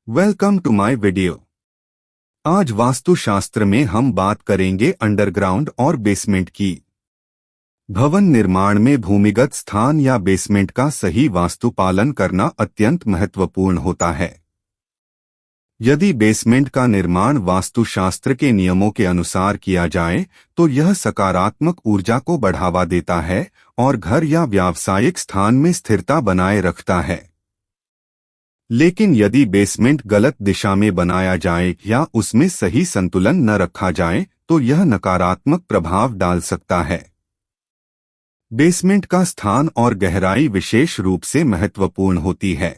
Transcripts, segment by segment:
Welcome to my video. आज वास्तुशास्त्र में हम बात करेंगे अंडरग्राउंड और बेसमेंट की। भवन निर्माण में भूमिगत स्थान या बेसमेंट का सही वास्तु पालन करना अत्यंत महत्वपूर्ण होता है। यदि बेसमेंट का निर्माण वास्तुशास्त्र के नियमों के अनुसार किया जाए तो यह सकारात्मक ऊर्जा को बढ़ावा देता है और घर या व्यावसायिक स्थान में स्थिरता बनाए रखता है। लेकिन यदि बेसमेंट गलत दिशा में बनाया जाए या उसमें सही संतुलन न रखा जाए तो यह नकारात्मक प्रभाव डाल सकता है। बेसमेंट का स्थान और गहराई विशेष रूप से महत्वपूर्ण होती है।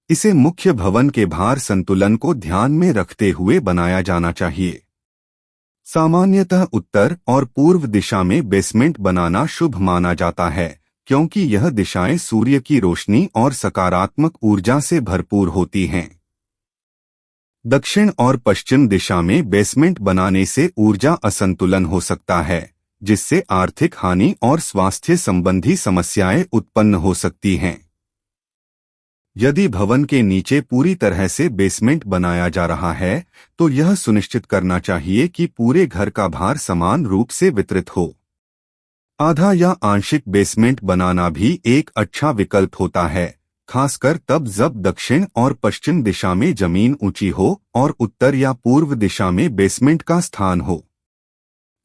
इसे मुख्य भवन के भार संतुलन को ध्यान में रखते हुए बनाया जाना चाहिए। सामान्यतः उत्तर और पूर्व दिशा में बेसमेंट बनाना शुभ माना जाता है, क्योंकि यह दिशाएं सूर्य की रोशनी और सकारात्मक ऊर्जा से भरपूर होती हैं। दक्षिण और पश्चिम दिशा में बेसमेंट बनाने से ऊर्जा असंतुलन हो सकता है, जिससे आर्थिक हानि और स्वास्थ्य संबंधी समस्याएं उत्पन्न हो सकती हैं। यदि भवन के नीचे पूरी तरह से बेसमेंट बनाया जा रहा है, तो यह सुनिश्चित करना चाहिए कि पूरे घर का भार समान रूप से वितरित हो। आधा या आंशिक बेसमेंट बनाना भी एक अच्छा विकल्प होता है, खासकर तब जब दक्षिण और पश्चिम दिशा में जमीन ऊंची हो और उत्तर या पूर्व दिशा में बेसमेंट का स्थान हो।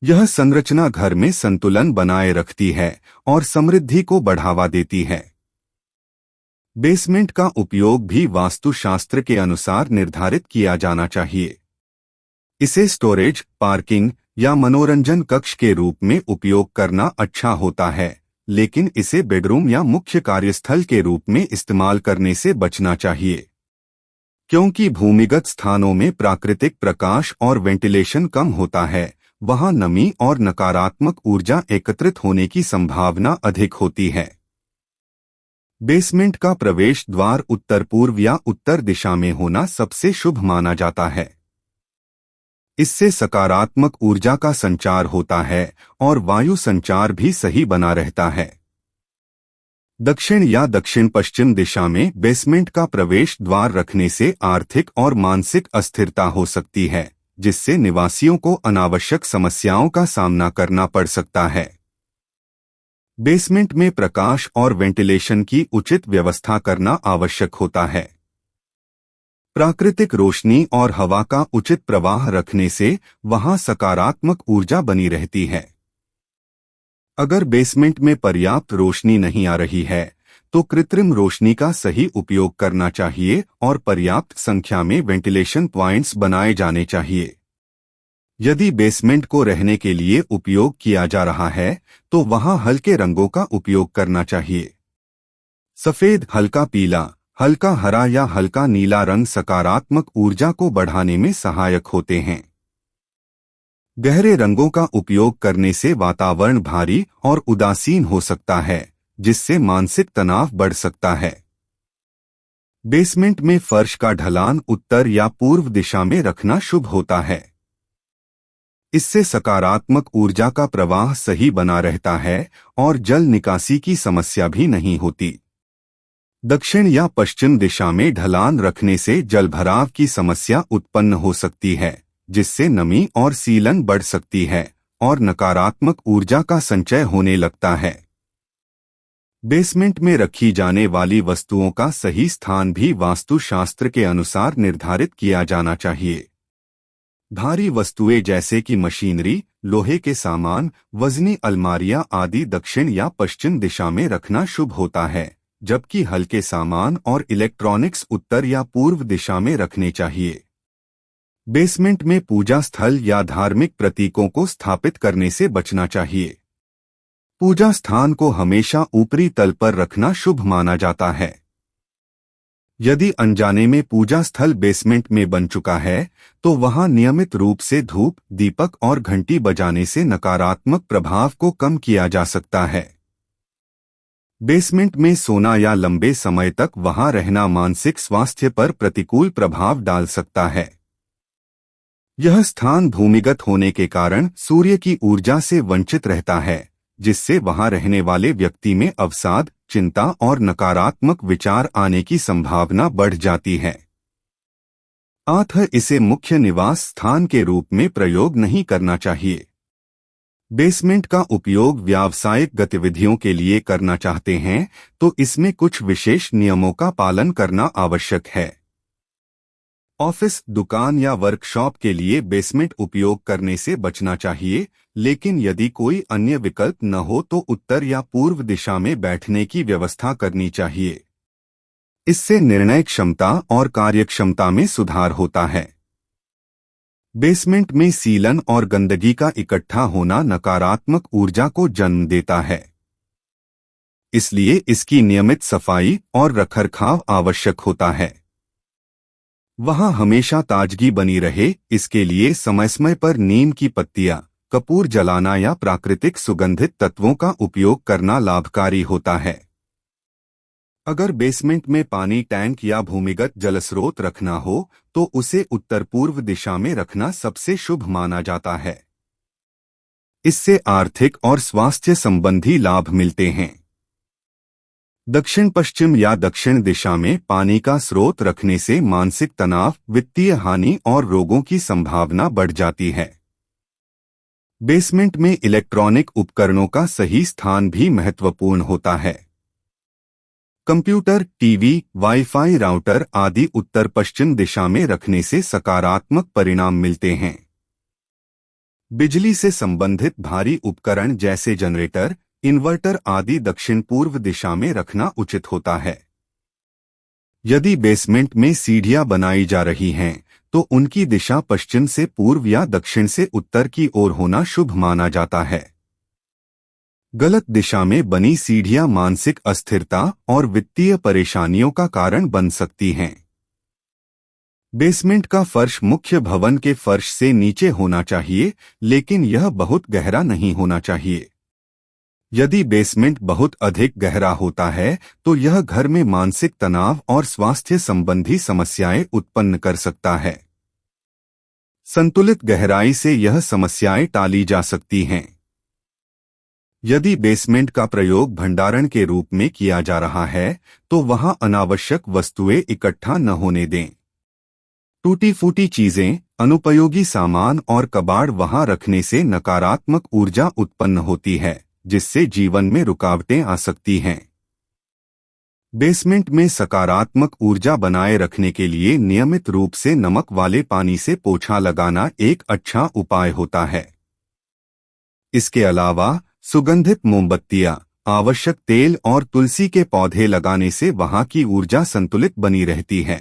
यह संरचना घर में संतुलन बनाए रखती है और समृद्धि को बढ़ावा देती है। बेसमेंट का उपयोग भी वास्तुशास्त्र के अनुसार निर्धारित किया जाना चाहिए। इसे स्टोरेज, पार्किंग या मनोरंजन कक्ष के रूप में उपयोग करना अच्छा होता है, लेकिन इसे बेडरूम या मुख्य कार्यस्थल के रूप में इस्तेमाल करने से बचना चाहिए, क्योंकि भूमिगत स्थानों में प्राकृतिक प्रकाश और वेंटिलेशन कम होता है। वहां नमी और नकारात्मक ऊर्जा एकत्रित होने की संभावना अधिक होती है। बेसमेंट का प्रवेश द्वार उत्तर पूर्व या उत्तर दिशा में होना सबसे शुभ माना जाता है। इससे सकारात्मक ऊर्जा का संचार होता है और वायु संचार भी सही बना रहता है। दक्षिण या दक्षिण पश्चिम दिशा में बेसमेंट का प्रवेश द्वार रखने से आर्थिक और मानसिक अस्थिरता हो सकती है, जिससे निवासियों को अनावश्यक समस्याओं का सामना करना पड़ सकता है। बेसमेंट में प्रकाश और वेंटिलेशन की उचित व्यवस्था करना आवश्यक होता है। प्राकृतिक रोशनी और हवा का उचित प्रवाह रखने से वहां सकारात्मक ऊर्जा बनी रहती है। अगर बेसमेंट में पर्याप्त रोशनी नहीं आ रही है, तो कृत्रिम रोशनी का सही उपयोग करना चाहिए और पर्याप्त संख्या में वेंटिलेशन पॉइंट्स बनाए जाने चाहिए। यदि बेसमेंट को रहने के लिए उपयोग किया जा रहा है, तो वहां हल्के रंगों का उपयोग करना चाहिए। सफेद, हल्का पीला, हल्का हरा या हल्का नीला रंग सकारात्मक ऊर्जा को बढ़ाने में सहायक होते हैं। गहरे रंगों का उपयोग करने से वातावरण भारी और उदासीन हो सकता है, जिससे मानसिक तनाव बढ़ सकता है। बेसमेंट में फर्श का ढलान उत्तर या पूर्व दिशा में रखना शुभ होता है। इससे सकारात्मक ऊर्जा का प्रवाह सही बना रहता है और जल निकासी की समस्या भी नहीं होती। दक्षिण या पश्चिम दिशा में ढलान रखने से जलभराव की समस्या उत्पन्न हो सकती है, जिससे नमी और सीलन बढ़ सकती है और नकारात्मक ऊर्जा का संचय होने लगता है। बेसमेंट में रखी जाने वाली वस्तुओं का सही स्थान भी वास्तुशास्त्र के अनुसार निर्धारित किया जाना चाहिए। भारी वस्तुएं जैसे कि मशीनरी, लोहे के सामान, वजनी अलमारियां आदि दक्षिण या पश्चिम दिशा में रखना शुभ होता है, जबकि हल्के सामान और इलेक्ट्रॉनिक्स उत्तर या पूर्व दिशा में रखने चाहिए। बेसमेंट में पूजा स्थल या धार्मिक प्रतीकों को स्थापित करने से बचना चाहिए। पूजा स्थान को हमेशा ऊपरी तल पर रखना शुभ माना जाता है। यदि अनजाने में पूजा स्थल बेसमेंट में बन चुका है, तो वहां नियमित रूप से धूप, दीपक और घंटी बजाने से नकारात्मक प्रभाव को कम किया जा सकता है। बेसमेंट में सोना या लंबे समय तक वहां रहना मानसिक स्वास्थ्य पर प्रतिकूल प्रभाव डाल सकता है। यह स्थान भूमिगत होने के कारण सूर्य की ऊर्जा से वंचित रहता है, जिससे वहां रहने वाले व्यक्ति में अवसाद, चिंता और नकारात्मक विचार आने की संभावना बढ़ जाती है। अतः इसे मुख्य निवास स्थान के रूप में प्रयोग नहीं करना चाहिए। बेसमेंट का उपयोग व्यावसायिक गतिविधियों के लिए करना चाहते हैं तो इसमें कुछ विशेष नियमों का पालन करना आवश्यक है। ऑफिस, दुकान या वर्कशॉप के लिए बेसमेंट उपयोग करने से बचना चाहिए, लेकिन यदि कोई अन्य विकल्प न हो तो उत्तर या पूर्व दिशा में बैठने की व्यवस्था करनी चाहिए। इससे निर्णय क्षमता और कार्यक्षमता में सुधार होता है। बेसमेंट में सीलन और गंदगी का इकट्ठा होना नकारात्मक ऊर्जा को जन्म देता है, इसलिए इसकी नियमित सफाई और रखरखाव आवश्यक होता है। वहां हमेशा ताजगी बनी रहे, इसके लिए समय समय पर नीम की पत्तियां, कपूर जलाना या प्राकृतिक सुगंधित तत्वों का उपयोग करना लाभकारी होता है। अगर बेसमेंट में पानी टैंक या भूमिगत जलस्रोत रखना हो तो उसे उत्तर पूर्व दिशा में रखना सबसे शुभ माना जाता है। इससे आर्थिक और स्वास्थ्य संबंधी लाभ मिलते हैं। दक्षिण पश्चिम या दक्षिण दिशा में पानी का स्रोत रखने से मानसिक तनाव, वित्तीय हानि और रोगों की संभावना बढ़ जाती है। बेसमेंट में इलेक्ट्रॉनिक उपकरणों का सही स्थान भी महत्वपूर्ण होता है। कंप्यूटर, टीवी, वाईफाई राउटर आदि उत्तर पश्चिम दिशा में रखने से सकारात्मक परिणाम मिलते हैं। बिजली से संबंधित भारी उपकरण जैसे जनरेटर, इन्वर्टर आदि दक्षिण पूर्व दिशा में रखना उचित होता है। यदि बेसमेंट में सीढ़ियां बनाई जा रही हैं तो उनकी दिशा पश्चिम से पूर्व या दक्षिण से उत्तर की ओर होना शुभ माना जाता है। गलत दिशा में बनी सीढ़ियां मानसिक अस्थिरता और वित्तीय परेशानियों का कारण बन सकती हैं। बेसमेंट का फर्श मुख्य भवन के फर्श से नीचे होना चाहिए, लेकिन यह बहुत गहरा नहीं होना चाहिए। यदि बेसमेंट बहुत अधिक गहरा होता है तो यह घर में मानसिक तनाव और स्वास्थ्य संबंधी समस्याएं उत्पन्न कर सकता है। संतुलित गहराई से यह समस्याएं टाली जा सकती हैं। यदि बेसमेंट का प्रयोग भंडारण के रूप में किया जा रहा है तो वहां अनावश्यक वस्तुएं इकट्ठा न होने दें। टूटी फूटी चीजें, अनुपयोगी सामान और कबाड़ वहां रखने से नकारात्मक ऊर्जा उत्पन्न होती है, जिससे जीवन में रुकावटें आ सकती हैं। बेसमेंट में सकारात्मक ऊर्जा बनाए रखने के लिए नियमित रूप से नमक वाले पानी से पोछा लगाना एक अच्छा उपाय होता है। इसके अलावा सुगंधित मोमबत्तियां, आवश्यक तेल और तुलसी के पौधे लगाने से वहां की ऊर्जा संतुलित बनी रहती है।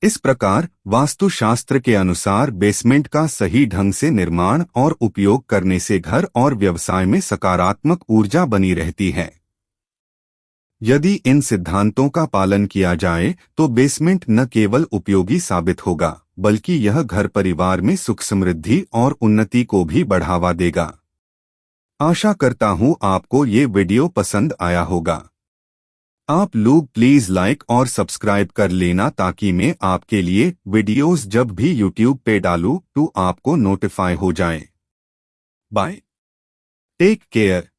इस प्रकार वास्तुशास्त्र के अनुसार बेसमेंट का सही ढंग से निर्माण और उपयोग करने से घर और व्यवसाय में सकारात्मक ऊर्जा बनी रहती है। यदि इन सिद्धांतों का पालन किया जाए तो बेसमेंट न केवल उपयोगी साबित होगा, बल्कि यह घर परिवार में सुख समृद्धि और उन्नति को भी बढ़ावा देगा। आशा करता हूं आपको ये वीडियो पसंद आया होगा। आप लोग प्लीज लाइक और सब्सक्राइब कर लेना ताकि मैं आपके लिए वीडियोस जब भी यूट्यूब पे डालूं तो आपको नोटिफाई हो जाए। Bye, take care.